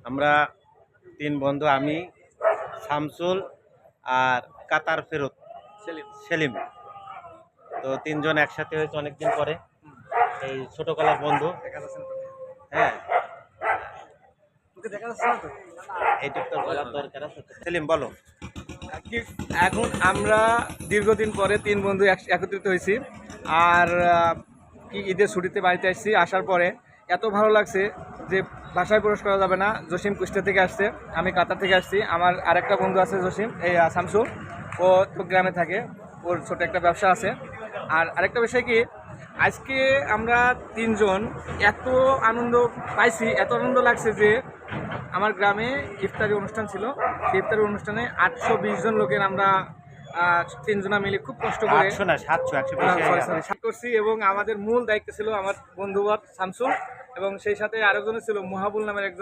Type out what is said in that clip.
আমরা তিন বন্ধু, আমি, শামসুল আর কাতার ফেরত সেলিম। তো তিনজন একসাথে হয়েছে অনেকদিন পরে, এই ছোটবেলার বন্ধু। হ্যাঁ, এইটুক তো বলার দরকার আছে। সেলিম বলো। এখন আমরা দীর্ঘদিন পরে তিন বন্ধু একত্রিত হয়েছি। আর কি ঈদের ছুটিতে বাড়িতে আসছি, আসার পরে এত ভালো লাগছে যে ভাষায় প্রকাশ করা যাবে না। জসিম কুষ্টিয়া থেকে আসছে, আমি কাতার থেকে আসছি। আমার আরেকটা বন্ধু আছে জসিম, এই শামসুল, ও তো গ্রামে থাকে, ওর ছোট একটা ব্যবসা আছে। আর আরেকটা বিষয় কি, আজকে আমরা তিনজন এত আনন্দ পাইছি, এত আনন্দ লাগছে যে আমার গ্রামে ইফতারি অনুষ্ঠান ছিল। সেই ইফতারি অনুষ্ঠানে 820 জন লোকের আমরা তিনজনা মিলে খুব কষ্ট করে 800 না 700 সাত করছি। এবং আমাদের মূল দায়িত্ব ছিল আমার বন্ধুবর শামসুল, এবং সেই সাথে আরেকজন ছিল মুহাবুল নামের একজন।